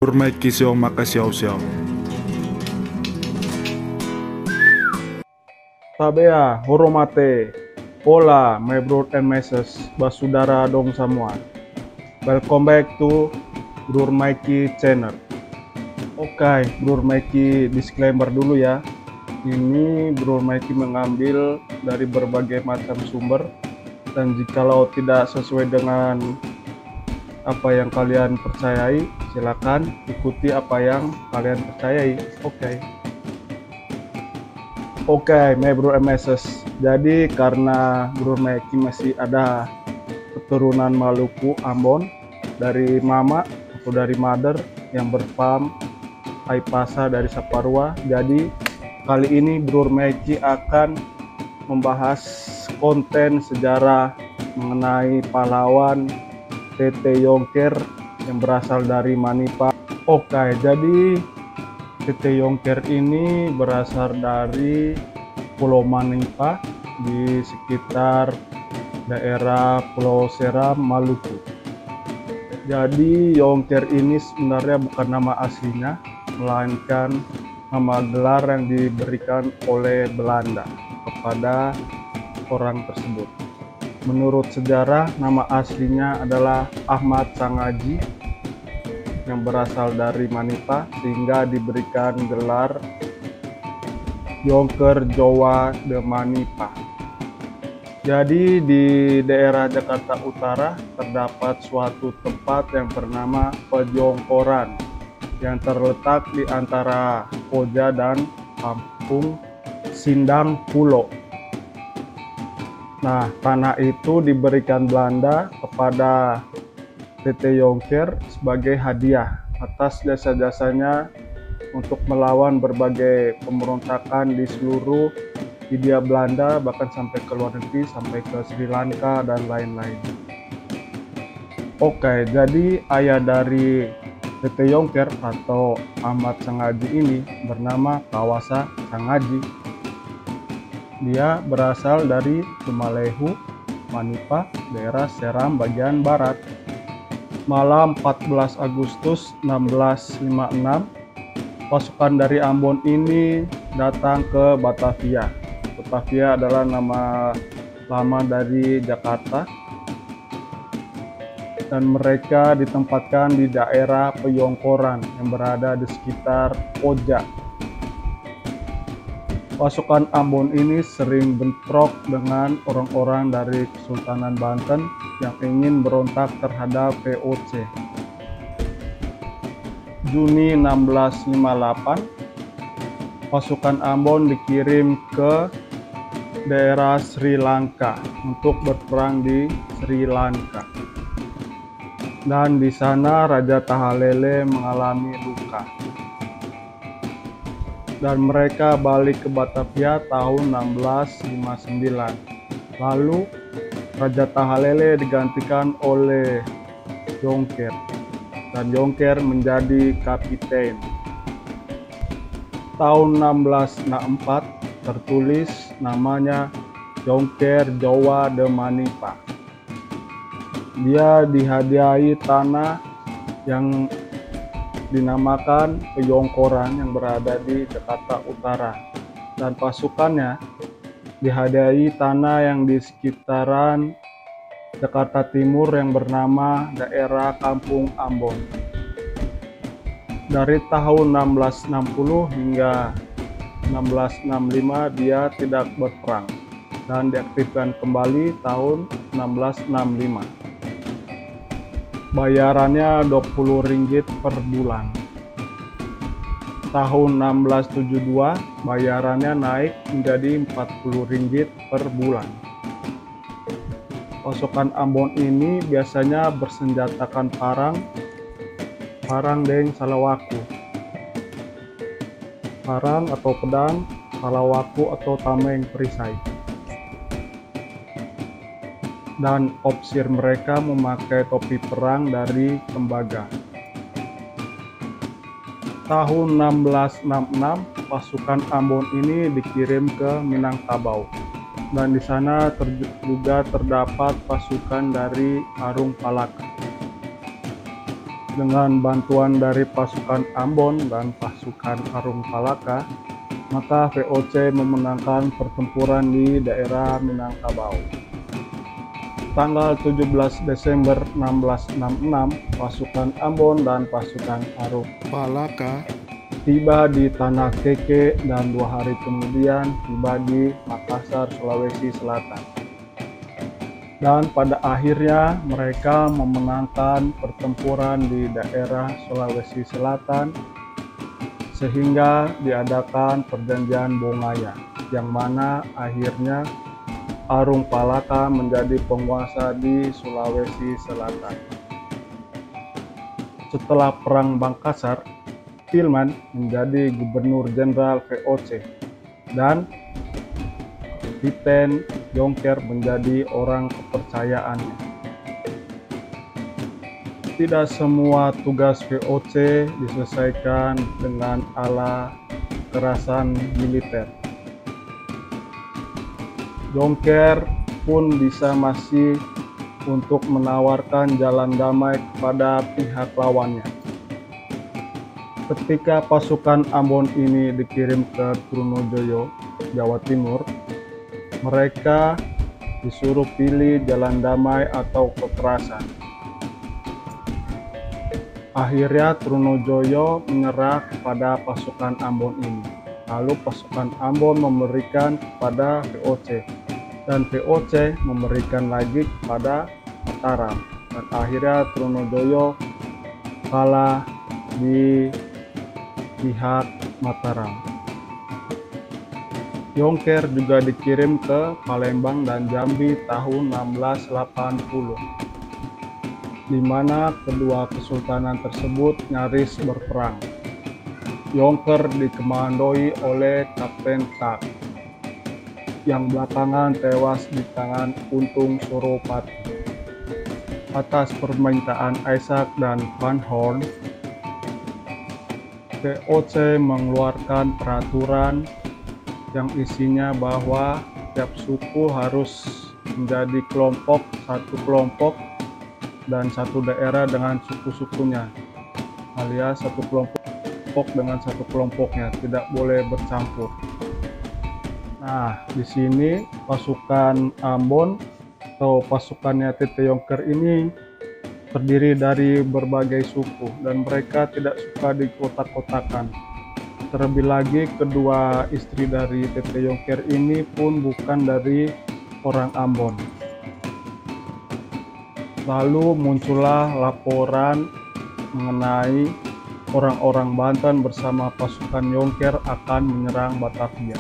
Urmaiki siyo makasiyaw-siyaw. Tabea, horomate, hola my brother and my sis, basudara dong semua. Welcome back to Bro Mikey channel. Oke, Bro Mikey disclaimer dulu ya. Ini Bro Mikey mengambil dari berbagai macam sumber, dan jikalau tidak sesuai dengan apa yang kalian percayai, silakan ikuti apa yang kalian percayai. Oke, my bro and my sis. Jadi karena Bro Mikey masih ada keturunan Maluku Ambon dari mama atau dari mother yang berfam Aipasa dari Saparua. Jadi kali ini Bro Mikey akan membahas konten sejarah mengenai pahlawan TT Yongker yang berasal dari Manipa. Oke, jadi TT Yongker ini berasal dari Pulau Manipa di sekitar daerah Pulau Seram, Maluku. Jadi Yongker ini sebenarnya bukan nama aslinya, melainkan nama gelar yang diberikan oleh Belanda kepada orang tersebut. Menurut sejarah, nama aslinya adalah Ahmad Sangaji yang berasal dari Manipa, sehingga diberikan gelar Yongker Jowa de Manipa. Jadi di daerah Jakarta Utara terdapat suatu tempat yang bernama Pejongkoran yang terletak di antara Koja dan Kampung Sindang Pulo. Nah, tanah itu diberikan Belanda kepada TT Yongker sebagai hadiah atas jasa-jasanya untuk melawan berbagai pemberontakan di seluruh Hindia Belanda, bahkan sampai ke luar negeri, sampai ke Sri Lanka dan lain-lain. Oke, jadi ayah dari TT Yongker atau Ahmad Sangaji ini bernama Kawasa Sangaji. Dia berasal dari Tumalehu, Manipa, daerah Seram bagian barat. Malam 14 Agustus 1656, pasukan dari Ambon ini datang ke Batavia. Batavia adalah nama lama dari Jakarta, dan mereka ditempatkan di daerah Pejongkoran yang berada di sekitar Koja. Pasukan Ambon ini sering bentrok dengan orang-orang dari Kesultanan Banten yang ingin berontak terhadap VOC. Juni 1658, pasukan Ambon dikirim ke daerah Sri Lanka untuk berperang di Sri Lanka. Dan di sana Raja Tahalele mengalami luka. Dan mereka balik ke Batavia tahun 1659. Lalu Raja Tahalele digantikan oleh Yongker, dan Yongker menjadi kapiten. Tahun 1664 tertulis namanya Yongker Jowa de Manipa. Dia dihadiahi tanah yang dinamakan Pejongkoran yang berada di Jakarta Utara, dan pasukannya dihadiahi tanah yang di sekitaran Jakarta Timur yang bernama daerah Kampung Ambon. Dari tahun 1660 hingga 1665 dia tidak berperang dan diaktifkan kembali tahun 1665. Bayarannya Rp20 per bulan. Tahun 1672 bayarannya naik menjadi Rp40 per bulan. Pasukan Ambon ini biasanya bersenjatakan parang deng salawaku. Parang atau pedang, salawaku atau tameng perisai. Dan opsir mereka memakai topi perang dari tembaga. Tahun 1666 pasukan Ambon ini dikirim ke Minangkabau, dan di sana juga terdapat pasukan dari Arung Palaka. Dengan bantuan dari pasukan Ambon dan pasukan Arung Palaka, maka VOC memenangkan pertempuran di daerah Minangkabau. Tanggal 17 Desember 1666, pasukan Ambon dan pasukan Arung Palaka tiba di Tanah Keke dan 2 hari kemudian tiba di Makassar, Sulawesi Selatan. Dan pada akhirnya mereka memenangkan pertempuran di daerah Sulawesi Selatan sehingga diadakan perjanjian Bongaya, yang mana akhirnya Arung Palaka menjadi penguasa di Sulawesi Selatan. Setelah Perang Makassar, Tilman menjadi Gubernur Jenderal VOC dan Kapiten Yongker menjadi orang kepercayaannya. Tidak semua tugas VOC diselesaikan dengan ala kekerasan militer. Yongker pun bisa masih untuk menawarkan jalan damai kepada pihak lawannya. Ketika pasukan Ambon ini dikirim ke Trunojoyo, Jawa Timur, mereka disuruh pilih jalan damai atau kekerasan. Akhirnya Trunojoyo menyerah kepada pasukan Ambon ini. Lalu pasukan Ambon memberikan kepada VOC, dan VOC memberikan lagi kepada Mataram. Dan akhirnya Trunojoyo kalah di pihak Mataram. Yongker juga dikirim ke Palembang dan Jambi tahun 1680, di mana kedua kesultanan tersebut nyaris berperang. Yongker dikemandoi oleh Kapten Tak, yang belakangan tewas di tangan Untung Suropati. Atas permintaan Isaac dan Van Horn, VOC mengeluarkan peraturan yang isinya bahwa setiap suku harus menjadi satu kelompok dan satu daerah dengan suku-sukunya, alias satu kelompok dengan satu kelompoknya, tidak boleh bercampur. Nah, di sini pasukan Ambon atau pasukannya Tete Yongker ini terdiri dari berbagai suku dan mereka tidak suka dikotak-kotakan. Terlebih lagi kedua istri dari Tete Yongker ini pun bukan dari orang Ambon. Lalu muncullah laporan mengenai orang-orang Banten bersama pasukan Yongker akan menyerang Batavia.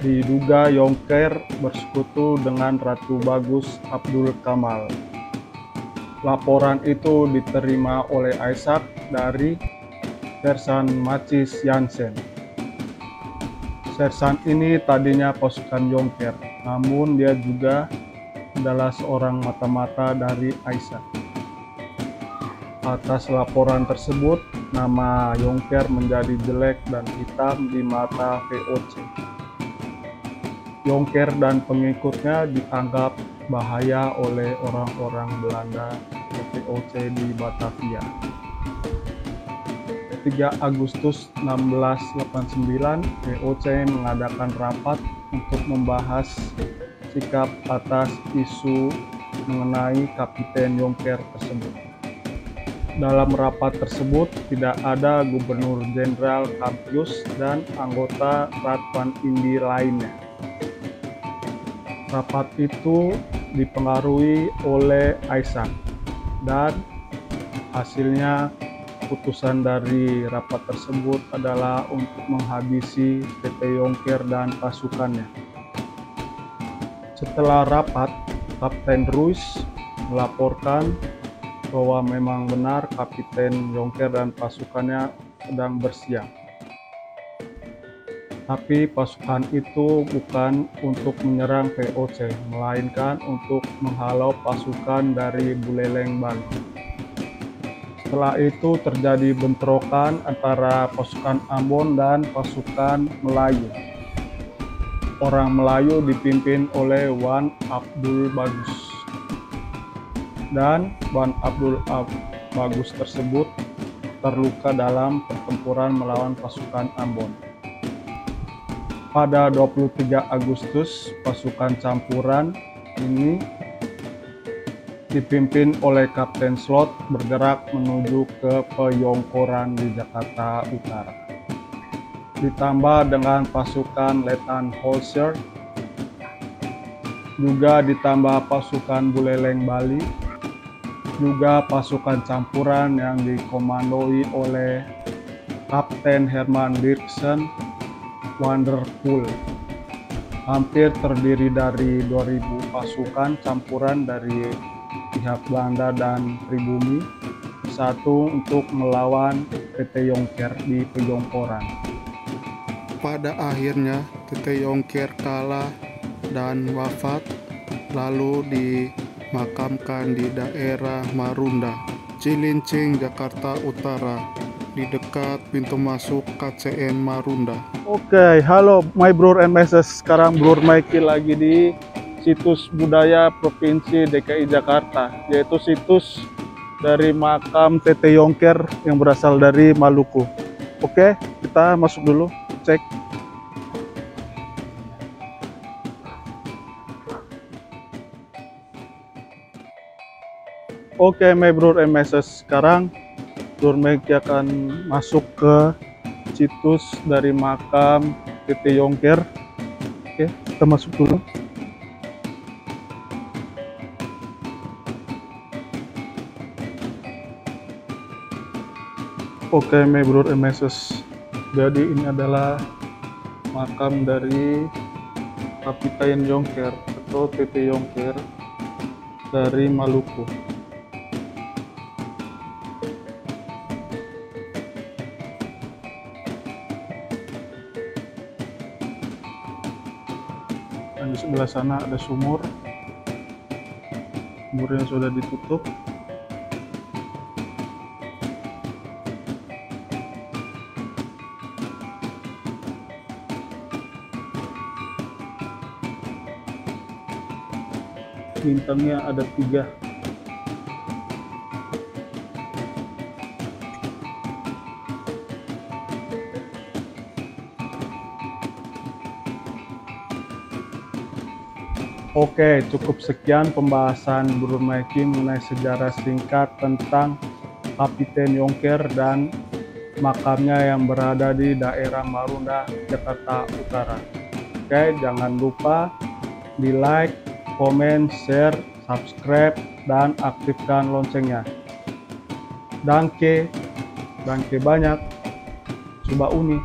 Diduga Yongker bersekutu dengan Ratu Bagus Abdul Kamal. Laporan itu diterima oleh Isaac dari Sersan Macis Jansen. Sersan ini tadinya pasukan Yongker, namun dia juga adalah seorang mata-mata dari Isaac. Atas laporan tersebut, nama Yongker menjadi jelek dan hitam di mata VOC. Yongker dan pengikutnya dianggap bahaya oleh orang-orang Belanda VOC di Batavia. 3 Agustus 1689, VOC mengadakan rapat untuk membahas sikap atas isu mengenai Kapiten Yongker tersebut. Dalam rapat tersebut tidak ada Gubernur Jenderal Kampius dan anggota Ratvan Indi lainnya. Rapat itu dipengaruhi oleh Isaac dan hasilnya keputusan dari rapat tersebut adalah untuk menghabisi Tete Yongker dan pasukannya. Setelah rapat, Kapten Ruys melaporkan bahwa memang benar Kapiten Yongker dan pasukannya sedang bersiap. Tapi pasukan itu bukan untuk menyerang VOC, melainkan untuk menghalau pasukan dari Buleleng Bali. Setelah itu terjadi bentrokan antara pasukan Ambon dan pasukan Melayu. Orang Melayu dipimpin oleh Wan Abdul Bagus. Dan Wan Abdul Bagus tersebut terluka dalam pertempuran melawan pasukan Ambon. Pada 23 Agustus, pasukan campuran ini dipimpin oleh Kapten Slot bergerak menuju ke Peyongkoran di Jakarta Utara. Ditambah dengan pasukan Letnan Holzer, juga ditambah pasukan Buleleng Bali, juga pasukan campuran yang dikomandoi oleh Kapten Herman Dirksen Wanderpool. Hampir terdiri dari 2.000 pasukan campuran dari pihak Belanda dan pribumi bersatu untuk melawan TT Yongker di Peyongkoran. Pada akhirnya TT Yongker kalah dan wafat, lalu dimakamkan di daerah Marunda, Cilincing, Jakarta Utara, di dekat pintu masuk KCN Marunda. Oke, halo my bro and missus. Sekarang Bro Mikey lagi di situs budaya Provinsi DKI Jakarta, yaitu situs dari makam TT Yongker yang berasal dari Maluku. Oke, kita masuk dulu, cek. Oke, my bro and missus. Sekarang Bro Mikey akan masuk ke situs dari makam TT Yongker. Oke, kita masuk dulu. Oke, my bro and missus. Jadi ini adalah makam dari Kapiten Yongker atau TT Yongker dari Maluku. Dan di sebelah sana ada sumur. Sumurnya sudah ditutup. Bintangnya ada 3. Oke, cukup sekian pembahasan Bro Mikey mengenai sejarah singkat tentang Kapiten Yongker dan makamnya yang berada di daerah Marunda, Jakarta Utara. Oke, jangan lupa di like, komen, share, subscribe, dan aktifkan loncengnya. Danke banyak. Coba uni.